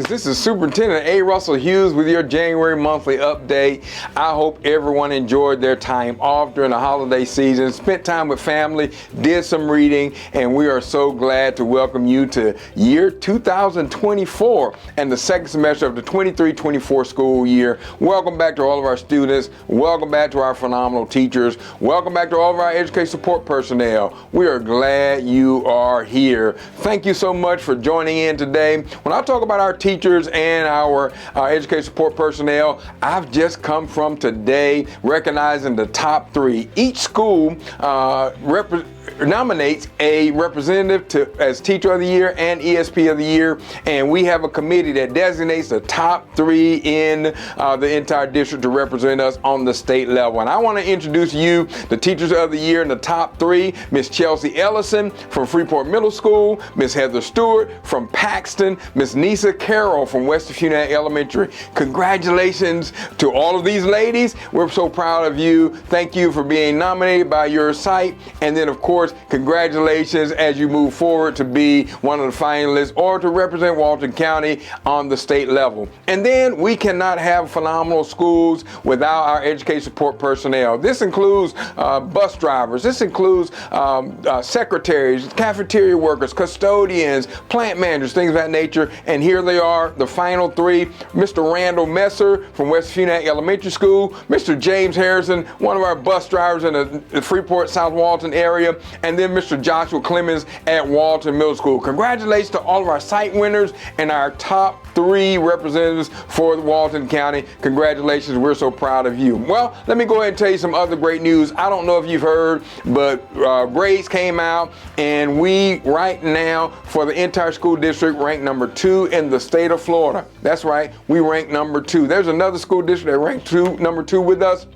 Greetings, this is Superintendent A. Russell Hughes with your January monthly update. I hope everyone enjoyed their time off during the holiday season, spent time with family, did some reading, and we are so glad to welcome you to year 2024 and the second semester of the 23-24 school year. Welcome back to all of our students. Welcome back to our phenomenal teachers. Welcome back to all of our education support personnel. We are glad you are here. Thank you so much for joining in today. When I talk about our teachers and our education support personnel, I've just come from today recognizing the top 3. Each school nominates a representative as Teacher of the Year and ESP of the Year, and we have a committee that designates the top 3 in the entire district to represent us on the state level. And I want to introduce you the Teachers of the Year in the top 3: Miss Chelsea Ellison from Freeport Middle School, Miss Heather Stewart from Paxton, Miss Nisa Carroll from West Funat Elementary. Congratulations to all of these ladies. We're so proud of you. Thank you for being nominated by your site, and then of course, congratulations as you move forward to be one of the finalists or to represent Walton County on the state level. And then we cannot have phenomenal schools without our education support personnel. This includes bus drivers. This includes secretaries, cafeteria workers, custodians, plant managers, things of that nature. And here they are, the final 3. Mr. Randall Messer from West Funat Elementary School, Mr. James Harrison, one of our bus drivers in the Freeport South Walton area, and then Mr. Joshua Clemens at Walton Middle School. Congratulations to all of our site winners and our top 3 representatives for Walton County. Congratulations, we're so proud of you. Well, let me go ahead and tell you some other great news. I don't know if you've heard, but grades came out, and we right now for the entire school district rank number 2 in the state of Florida. That's right, we rank number 2. There's another school district that ranked number 2 with us.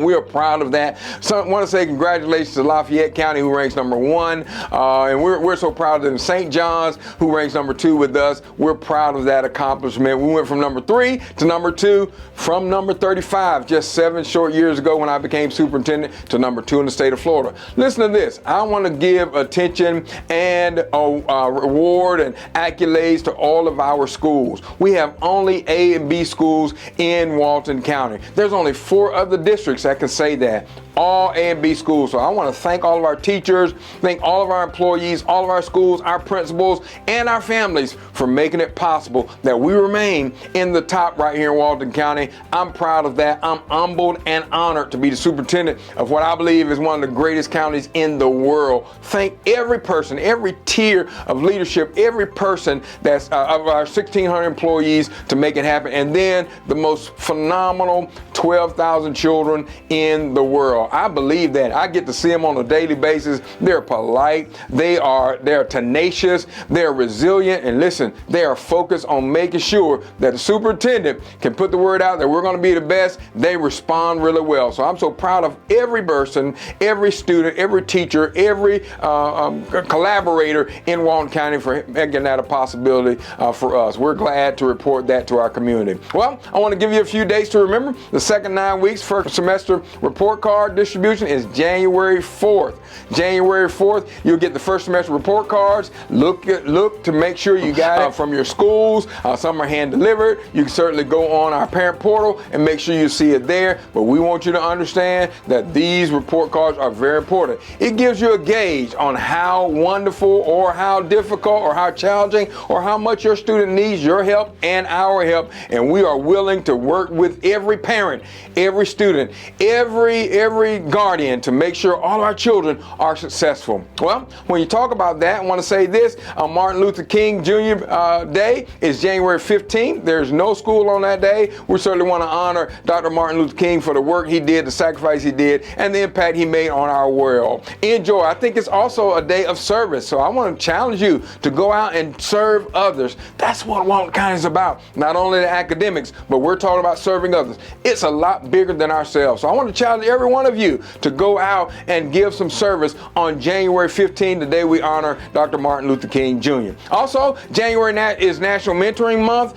We are proud of that. So I want to say congratulations to Lafayette County, who ranks number 1. And we're so proud of them. St. John's, who ranks number 2 with us. We're proud of that accomplishment. We went from number 3 to number 2, from number 35 just 7 short years ago when I became superintendent to number 2 in the state of Florida. Listen to this. I want to give attention and reward and accolades to all of our schools. We have only A and B schools in Walton County. There's only 4 other districts that can say that. All A and B schools. So I want to thank all of our teachers, thank all of our employees, all of our schools, our principals, and our families for making it possible that we remain in the top right here in Walton County. I'm proud of that. I'm humbled and honored to be the superintendent of what I believe is one of the greatest counties in the world. Thank every person, every tier of leadership, every person that's of our 1,600 employees to make it happen. And then the most phenomenal 12,000 children in the world. I believe that. I get to see them on a daily basis. They're polite. They're tenacious. They're resilient. And listen, they are focused on making sure that the superintendent can put the word out that we're going to be the best. They respond really well. So I'm so proud of every person, every student, every teacher, every collaborator in Walton County for making that a possibility for us. We're glad to report that to our community. Well, I want to give you a few dates to remember. The second 9 weeks first semester report card distribution is January 4th. January 4th, you'll get the first semester report cards. Look to make sure you got it from your schools. Some are hand delivered. You can certainly go on our parent portal and make sure you see it there. But we want you to understand that these report cards are very important. It gives you a gauge on how wonderful or how difficult or how challenging or how much your student needs your help and our help. And we are willing to work with every parent, every student, every guardian to make sure all our children are successful. Well, when you talk about that, I want to say this. Martin Luther King Jr. Day is January 15th. There's no school on that day. We certainly want to honor Dr. Martin Luther King for the work he did, the sacrifice he did, and the impact he made on our world. Enjoy. I think it's also a day of service. So I want to challenge you to go out and serve others. That's what Walton County is about. Not only the academics, but we're talking about serving others. It's a lot bigger than ourselves. So I want to challenge every one of you to go out and give some service on January 15th, the day we honor Dr. Martin Luther King Jr. Also, January is National Mentoring Month.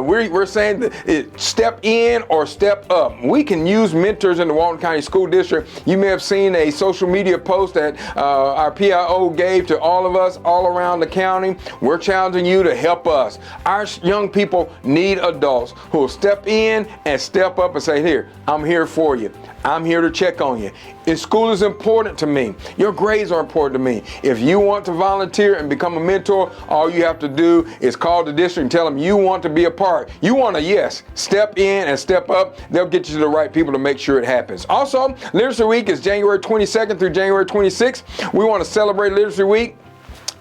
We're saying that step in or step up. We can use mentors in the Walton County School District. You may have seen a social media post that our PIO gave to all of us all around the county. We're challenging you to help us. Our young people need adults who will step in and step up and say, here, I'm here for you. I'm here to check on you. If school is important to me, your grades are important to me. If you want to volunteer and become a mentor, all you have to do is call the district and tell them you want to be a part. You want to, yes, step in and step up. They'll get you to the right people to make sure it happens. Also, Literacy Week is January 22nd through January 26th. We want to celebrate Literacy Week.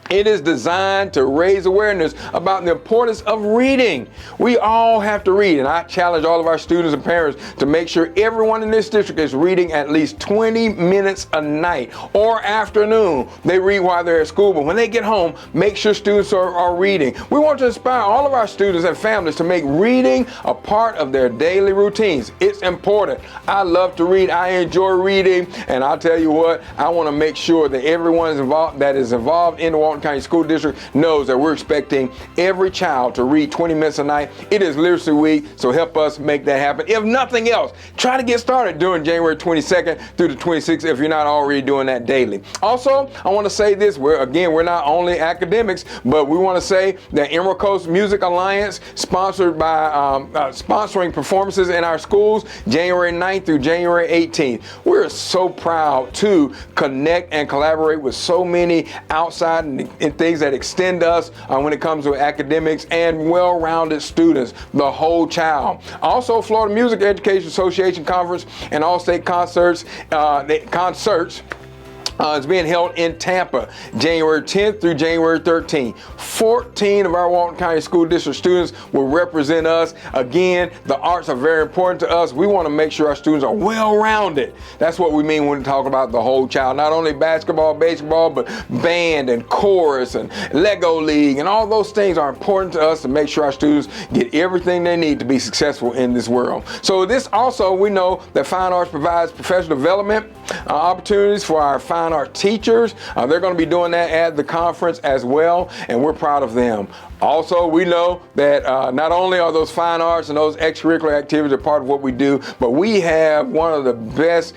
It is designed to raise awareness about the importance of reading. We all have to read, and I challenge all of our students and parents to make sure everyone in this district is reading at least 20 minutes a night or afternoon. They read while they're at school, but when they get home, make sure students are reading. We want to inspire all of our students and families to make reading a part of their daily routines. It's important. I love to read. I enjoy reading, and I'll tell you what, I want to make sure that everyone is involved in the Walton County School District knows that we're expecting every child to read 20 minutes a night. It is Literacy Week, so help us make that happen. If nothing else, try to get started during January 22nd through the 26th if you're not already doing that daily. Also, I want to say this, we're not only academics, but we want to say that Emerald Coast Music Alliance, sponsored by sponsoring performances in our schools January 9th through January 18th. We're so proud to connect and collaborate with so many outside and things that extend us when it comes to academics and well-rounded students, the whole child. Also, Florida Music Education Association Conference and All-State Concerts is being held in Tampa, January 10th through January 13th. 14 of our Walton County School District students will represent us. Again, the arts are very important to us. We want to make sure our students are well-rounded. That's what we mean when we talk about the whole child. Not only basketball, baseball, but band and chorus and Lego League and all those things are important to us to make sure our students get everything they need to be successful in this world. So this also, we know that fine arts provides professional development opportunities for our fine art teachers. They're going to be doing that at the conference as well, and we're proud of them. Also, we know that not only are those fine arts and those extracurricular activities a part of what we do, but we have one of the best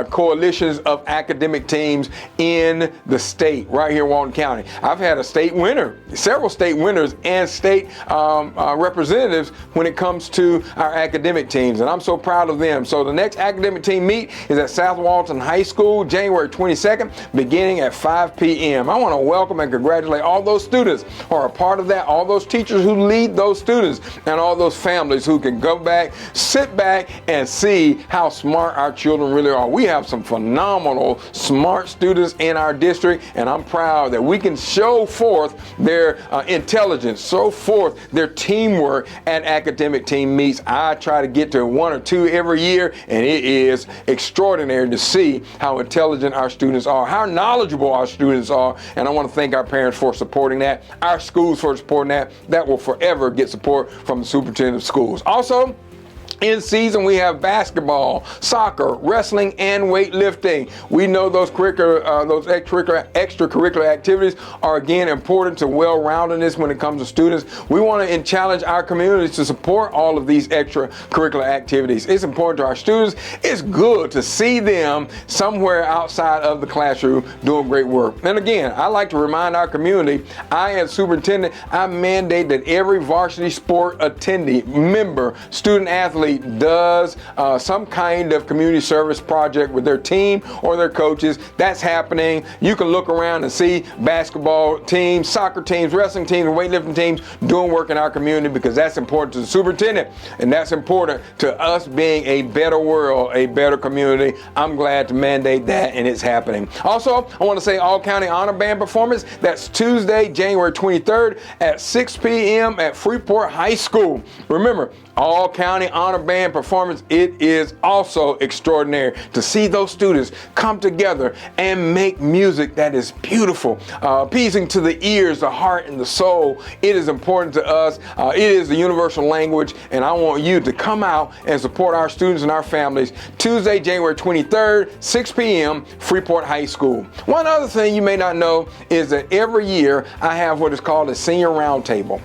coalitions of academic teams in the state, right here in Walton County. I've had a state winner, several state winners and state representatives when it comes to our academic teams, and I'm so proud of them. So the next academic team meet is at South Walton High School, January 22nd, beginning at 5 p.m. I want to welcome and congratulate all those students who are a part of that, all those teachers who lead those students, and all those families who can go back, sit back, and see how smart our children really are. We have some phenomenal, smart students in our district, and I'm proud that we can show forth their intelligence, show forth their teamwork at academic team meets. I try to get to one or two every year, and it is extraordinary to see how intelligent our students are, how knowledgeable our students are, and I want to thank our parents for supporting that, our schools for supporting that. That will forever get support from the superintendent of schools. Also, in season, we have basketball, soccer, wrestling, and weightlifting. We know those extracurricular activities are, again, important to well-roundedness when it comes to students. We want to challenge our communities to support all of these extracurricular activities. It's important to our students. It's good to see them somewhere outside of the classroom doing great work. And again, I like to remind our community, I, as superintendent, I mandate that every varsity sport attendee, member, student, athlete, does some kind of community service project with their team or their coaches. That's happening. You can look around and see basketball teams, soccer teams, wrestling teams, and weightlifting teams doing work in our community, because that's important to the superintendent, and that's important to us being a better world, a better community. I'm glad to mandate that, and it's happening. Also, I want to say All County Honor Band performance. That's Tuesday, January 23rd at 6 p.m. at Freeport High School. Remember, All County Honor honor band performance, it is also extraordinary to see those students come together and make music that is beautiful, appeasing to the ears, the heart, and the soul. It is important to us. It is the universal language, and I want you to come out and support our students and our families Tuesday, January 23rd, 6 p.m., Freeport High School. One other thing you may not know is that every year I have what is called a senior roundtable.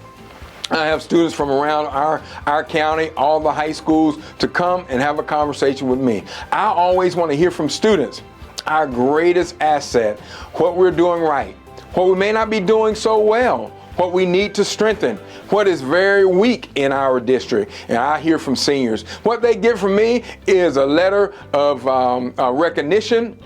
I have students from around our county, all the high schools, to come and have a conversation with me. I always want to hear from students, our greatest asset, what we're doing right, what we may not be doing so well, what we need to strengthen, what is very weak in our district. And I hear from seniors. What they get from me is a letter of recognition,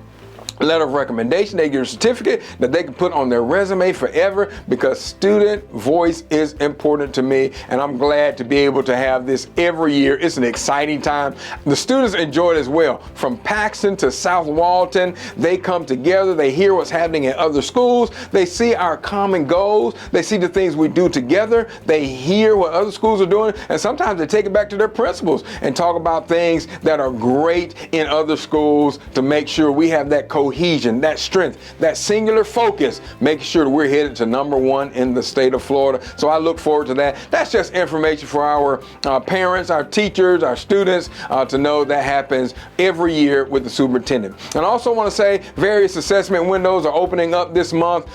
a letter of recommendation. They get a certificate that they can put on their resume forever, because student voice is important to me, and I'm glad to be able to have this every year. It's an exciting time. The students enjoy it as well. From Paxton to South Walton, they come together, they hear what's happening in other schools, they see our common goals, they see the things we do together, they hear what other schools are doing, and sometimes they take it back to their principals and talk about things that are great in other schools to make sure we have that cohesion, that strength, that singular focus, making sure that we're headed to #1 in the state of Florida. So I look forward to that. That's just information for our parents, our teachers, our students to know that happens every year with the superintendent. And I also want to say various assessment windows are opening up this month.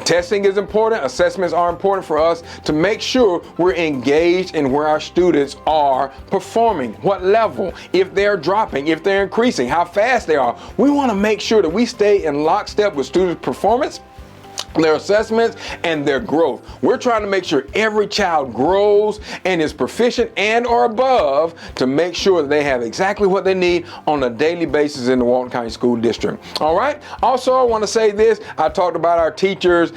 Testing is important. Assessments are important for us to make sure we're engaged in where our students are performing, what level, if they're dropping, if they're increasing, how fast they are. We want to make sure that we stay in lockstep with students' performance, their assessments, and their growth. We're trying to make sure every child grows and is proficient and or above, to make sure that they have exactly what they need on a daily basis in the Walton County School District. All right. Also, I want to say this. I talked about our teachers,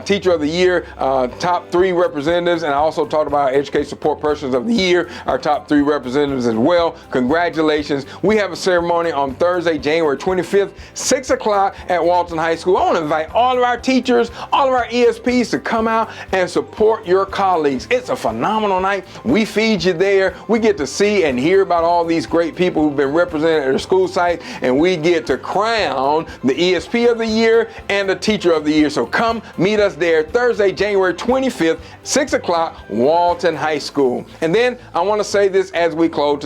Teacher of the Year, top 3 representatives, and I also talked about our Education Support Persons of the Year, our top 3 representatives as well. Congratulations. We have a ceremony on Thursday, January 25th, 6 o'clock at Walton High School. I want to invite all of our teachers, all of our ESPs to come out and support your colleagues. It's a phenomenal night. We feed you there. We get to see and hear about all these great people who've been represented at their school site, and we get to crown the ESP of the Year and the Teacher of the Year. So come meet us there Thursday, January 25th, 6 o'clock, Walton High School. And then I want to say this as we close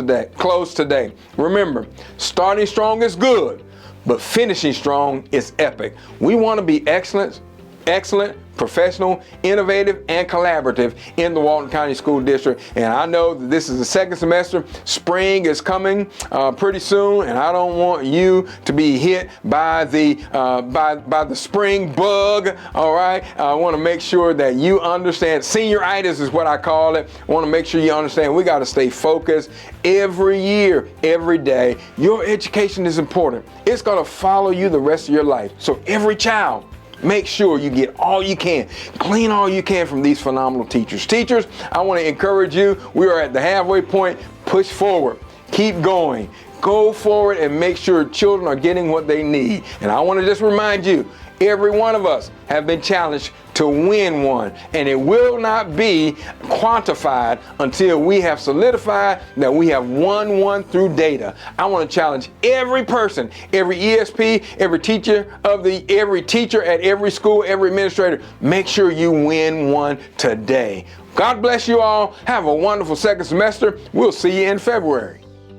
today. Remember, starting strong is good, but finishing strong is epic. We want to be excellent, professional, innovative, and collaborative in the Walton County School District. And I know that this is the second semester. Spring is coming pretty soon, and I don't want you to be hit by the spring bug. All right, I want to make sure that you understand. Senioritis is what I call it. I want to make sure you understand we got to stay focused every year, every day. Your education is important. It's going to follow you the rest of your life. So every child, make sure you get all you can, glean all you can from these phenomenal teachers. Teachers, I want to encourage you. We are at the halfway point. Push forward. Keep going. Go forward and make sure children are getting what they need. And I want to just remind you, every one of us have been challenged to win one, and it will not be quantified until we have solidified that we have won one through data. I want to challenge every person, every ESP, every teacher at every school, every administrator. Make sure you win one today. God bless you all. Have a wonderful second semester. We'll see you in February.